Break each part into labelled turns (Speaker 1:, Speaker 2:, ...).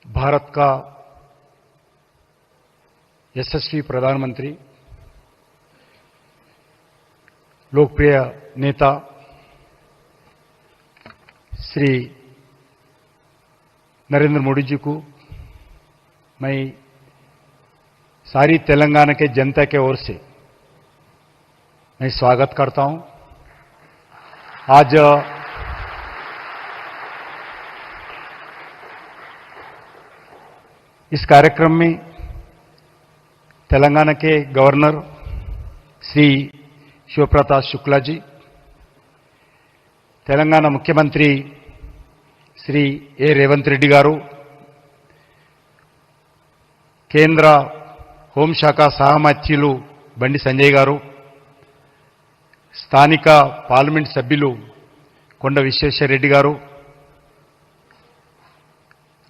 Speaker 1: भारत का यशस्वी प्रधानमंत्री, लोकप्रिय नेता श्री नरेंद्र मोदी जी को मैं सारी तेलंगाना के जनता के ओर से मैं स्वागत करता हूं। आज इस कार्यक्रम में तेलंगाना के गवर्नर श्री शिवप्रताप शुक्ला जी, तेलंगाना मुख्यमंत्री श्री ए रेवंत रेड्डी गारू, केंद्र హోంశాఖ సహమంత్రులు బండి సంజయ్ గారు, స్థానిక పార్లమెంట్ సభ్యులు కొండ విశ్వేశ్వరరెడ్డి గారు,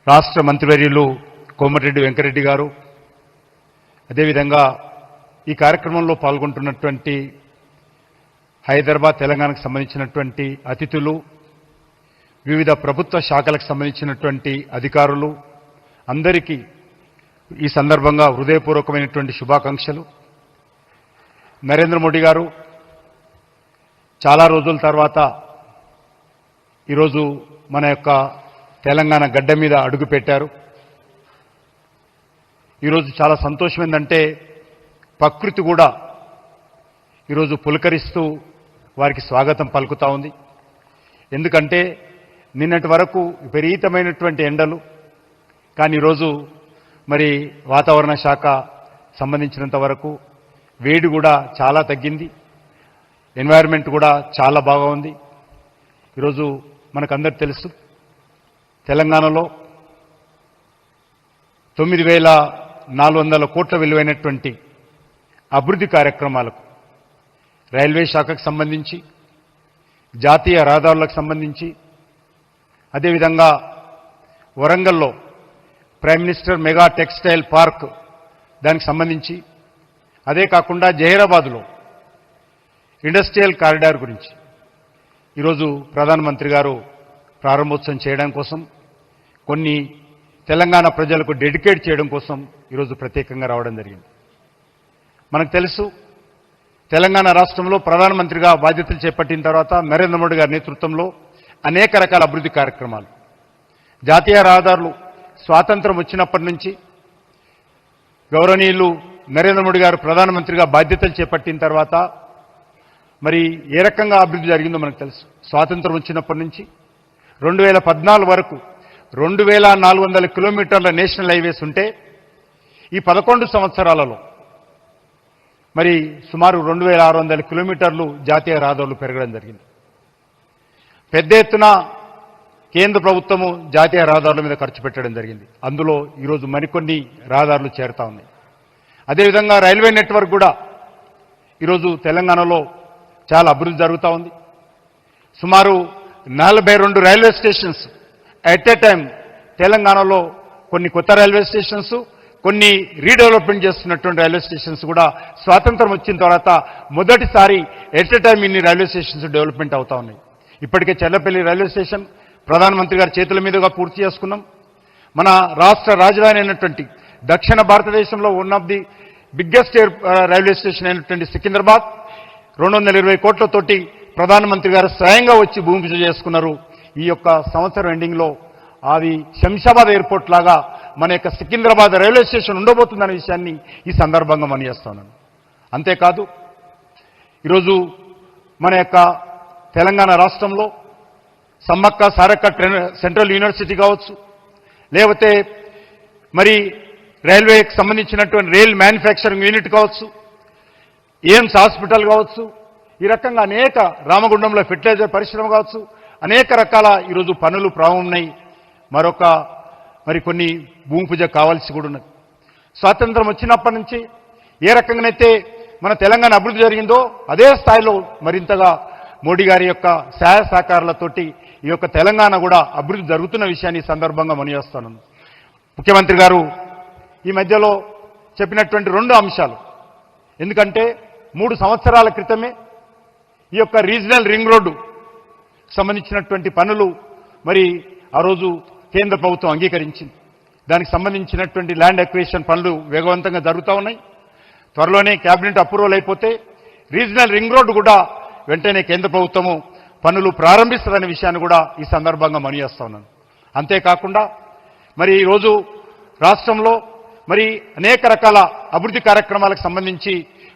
Speaker 1: రాష్ట్ర మంత్రివర్యులు కోమటిరెడ్డి వెంకటరెడ్డి గారు, అదేవిధంగా ఈ కార్యక్రమంలో పాల్గొంటున్నటువంటి హైదరాబాద్ తెలంగాణకు సంబంధించినటువంటి అతిథులు, వివిధ ప్రభుత్వ శాఖలకు సంబంధించినటువంటి అధికారులు అందరికీ ఈ సందర్భంగా హృదయపూర్వకమైనటువంటి శుభాకాంక్షలు। నరేంద్ర మోడీ గారు చాలా రోజుల తర్వాత ఈరోజు మన యొక్క తెలంగాణ గడ్డ మీద అడుగుపెట్టారు। ఈరోజు చాలా సంతోషం ఏంటంటే ప్రకృతి కూడా ఈరోజు పులకరిస్తూ వారికి స్వాగతం పలుకుతా ఉంది। ఎందుకంటే నిన్నటి వరకు విపరీతమైనటువంటి ఎండలు, కానీ ఈరోజు మరి వాతావరణ శాఖ సంబంధించినంత వరకు వేడి కూడా చాలా తగ్గింది, ఎన్వైరన్మెంట్ కూడా చాలా బాగా ఉంది। ఈరోజు మనకందరికీ తెలుసు తెలంగాణలో 9,400 కోట్ల విలువైనటువంటి అభివృద్ధి కార్యక్రమాలకు రైల్వే శాఖకు సంబంధించి, జాతీయ రహదారులకు సంబంధించి, అదేవిధంగా వరంగల్లో prime minister mega textile park దానికి సంబంధించి, అదే కాకుండా జహీరాబాద్లో ఇండస్ట్రియల్ కారిడార్ గురించి ఈరోజు ప్రధానమంత్రి గారు ప్రారంభోత్సవం చేయడం కోసం, కొన్ని తెలంగాణ ప్రజలకు డెడికేట్ చేయడం కోసం ఈరోజు ప్రత్యేకంగా రావడం జరిగింది। మనకు తెలుసు తెలంగాణ రాష్ట్రంలో ప్రధానమంత్రిగా బాధ్యతలు చేపట్టిన తర్వాత నరేంద్ర మోడీ గారి నేతృత్వంలో అనేక రకాల అభివృద్ధి కార్యక్రమాలు, జాతీయ రహదారులు స్వాతంత్రం వచ్చినప్పటి నుంచి గౌరవనీయులు నరేంద్ర మోడీ గారు ప్రధానమంత్రిగా బాధ్యతలు చేపట్టిన తర్వాత మరి ఏ రకంగా అభివృద్ధి జరిగిందో మనకు తెలుసు। స్వాతంత్రం వచ్చినప్పటి నుంచి 2014 వరకు 2,400 కిలోమీటర్ల నేషనల్ హైవేస్ ఉంటే ఈ 11 సంవత్సరాలలో మరి సుమారు 2,600 కిలోమీటర్లు జాతీయ రహదారులు పెరగడం జరిగింది। పెద్ద ఎత్తున కేంద్ర ప్రభుత్వము జాతీయ రహదారుల మీద ఖర్చు పెట్టడం జరిగింది। అందులో ఈరోజు మరికొన్ని రహదారులు చేరుతా ఉన్నాయి। అదేవిధంగా రైల్వే నెట్వర్క్ కూడా ఈరోజు తెలంగాణలో చాలా అభివృద్ధి జరుగుతూ ఉంది। సుమారు 42 railway stations at a time తెలంగాణలో, కొన్ని కొత్త రైల్వే స్టేషన్స్, కొన్ని రీడెవలప్మెంట్ చేస్తున్నటువంటి రైల్వే స్టేషన్స్ కూడా స్వాతంత్రం వచ్చిన తర్వాత మొదటిసారి ఎట్ ఏ టైం ఇన్ని రైల్వే స్టేషన్స్ డెవలప్మెంట్ అవుతా ఉన్నాయి। ఇప్పటికే చెల్లపల్లి రైల్వే స్టేషన్ ప్రధానమంత్రి గారి చేతుల మీదుగా పూర్తి చేసుకున్నాం। మన రాష్ట్ర రాజధాని అయినటువంటి దక్షిణ భారతదేశంలో one of the biggest railway station అయినటువంటి సికింద్రాబాద్ 220 కోట్లతోటి ప్రధానమంత్రి గారు స్వయంగా వచ్చి భూమి పూజ చేసుకున్నారు। ఈ యొక్క సంవత్సరం ఎండింగ్లో అది శంషాబాద్ ఎయిర్పోర్ట్ లాగా మన యొక్క సికింద్రాబాద్ రైల్వే స్టేషన్ ఉండబోతుందనే విషయాన్ని ఈ సందర్భంగా మనం చేస్తున్నాను। అంతేకాదు ఈరోజు మన యొక్క తెలంగాణ రాష్ట్రంలో సమ్మక్క సారక్క సెంట్రల్ యూనివర్సిటీ కావచ్చు, లేకపోతే మరి రైల్వేకి సంబంధించినటువంటి రైల్ మ్యానుఫ్యాక్చరింగ్ యూనిట్ కావచ్చు, ఎయిమ్స్ హాస్పిటల్ కావచ్చు, ఈ రకంగా అనేక రామగుండంలో ఫెర్టిలైజర్ పరిశ్రమ కావచ్చు, అనేక రకాల ఈరోజు పనులు ప్రారంభమై మరి కొన్ని భూమి పూజ కావాల్సి కూడా ఉన్నది। స్వాతంత్రం వచ్చినప్పటి నుంచి ఏ రకంగానైతే మన తెలంగాణ అభివృద్ధి జరిగిందో అదే స్థాయిలో మరింతగా మోడీ గారి యొక్క సహాయ సహకారాలతోటి ఈ యొక్క తెలంగాణ కూడా అభివృద్ధి జరుగుతున్న విషయాన్ని సందర్భంగా మనయేస్తున్నాను। ముఖ్యమంత్రి గారు ఈ మధ్యలో చెప్పినటువంటి 2 అంశాలు, ఎందుకంటే 3 సంవత్సరాల క్రితమే ఈ యొక్క రీజనల్ రింగ్ రోడ్డు సంబంధించినటువంటి పనులు మరి ఆ రోజు కేంద్ర ప్రభుత్వం అంగీకరించింది। దానికి సంబంధించినటువంటి ల్యాండ్ అక్విజిషన్ పనులు వేగవంతంగా జరుగుతూ ఉన్నాయి. త్వరలోనే కేబినెట్ అప్రూవల్ అయిపోతే రీజనల్ రింగ్ రోడ్డు కూడా వెంటనే కేంద్ర ప్రభుత్వము పనులు ప్రారంభిస్తుందనే విషయాన్ని కూడా ఈ సందర్భంగా మనవి చేస్తా ఉన్నాను. అంతేకాకుండా మరి ఈరోజు రాష్ట్రంలో మరి అనేక రకాల అభివృద్ధి కార్యక్రమాలకు సంబంధించి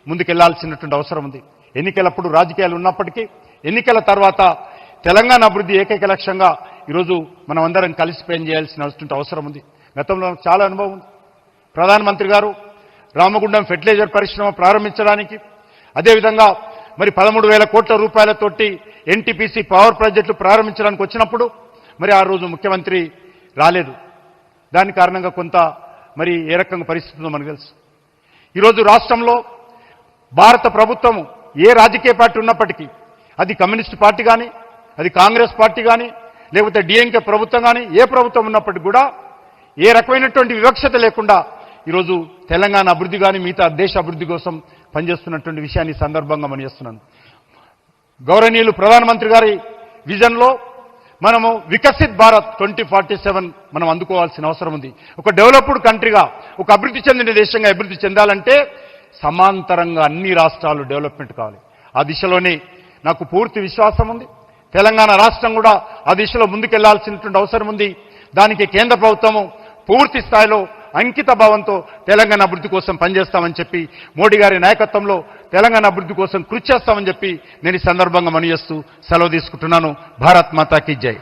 Speaker 1: ముందుకెళ్లాల్సినటువంటి అవసరం ఉంది. ఎన్నికలప్పుడు రాజకీయాలు ఉన్నప్పటికీ ఎన్నికల తర్వాత తెలంగాణ అభివృద్ధి ఏకైక లక్ష్యంగా ఈరోజు మనం అందరం కలిసి పనిచేయాల్సినటువంటి అవసరం ఉంది. గతంలో చాలా అనుభవం ఉంది. ప్రధానమంత్రి గారు రామగుండం ఫెర్టిలైజర్ పరిశ్రమ ప్రారంభించడానికి, అదేవిధంగా మరి 13,000 కోట్ల రూపాయలతోటి ఎన్టీపీసీ పవర్ ప్రాజెక్టులు ప్రారంభించడానికి వచ్చినప్పుడు మరి ఆ రోజు ముఖ్యమంత్రి రాలేదు. దాని కారణంగా కొంత మరి ఏ రకంగా పరిస్థితి ఉందో మనకు తెలుసు. ఈరోజు రాష్ట్రంలో భారత ప్రభుత్వము ఏ రాజకీయ పార్టీ ఉన్నప్పటికీ, అది కమ్యూనిస్ట్ పార్టీ కానీ, అది కాంగ్రెస్ పార్టీ కానీ, లేకపోతే డిఎంకే ప్రభుత్వం కానీ, ఏ ప్రభుత్వం ఉన్నప్పటికీ కూడా ఏ రకమైనటువంటి వివక్షత లేకుండా ఈరోజు తెలంగాణ అభివృద్ధి కానీ మిగతా దేశ అభివృద్ధి కోసం పనిచేస్తున్నటువంటి విషయాన్ని సందర్భంగా మనం చేస్తున్నాను. గౌరవనీయులు ప్రధానమంత్రి గారి విజన్లో మనము వికసిత్ భారత్ 2047 మనం అందుకోవాల్సిన అవసరం ఉంది. ఒక డెవలప్డ్ కంట్రీగా, ఒక అభివృద్ధి చెందిన దేశంగా అభివృద్ధి చెందాలంటే సమాంతరంగా అన్ని రాష్ట్రాలు డెవలప్మెంట్ కావాలి. ఆ దిశలోనే నాకు పూర్తి విశ్వాసం ఉంది. తెలంగాణ రాష్ట్రం కూడా ఆ దిశలో ముందుకెళ్లాల్సినటువంటి అవసరం ఉంది. దానికి కేంద్ర ప్రభుత్వము పూర్తి స్థాయిలో అంకిత భావంతో తెలంగాణ అభివృద్ధి కోసం పనిచేస్తామని చెప్పి, మోడీ గారి నాయకత్వంలో తెలంగాణ అభివృద్ధి కోసం కృషి చేస్తామని చెప్పి నేను ఈ సందర్భంగా మనవి చేస్తూ సెలవు తీసుకుంటున్నాను. భారత్ మాతా కీ జై.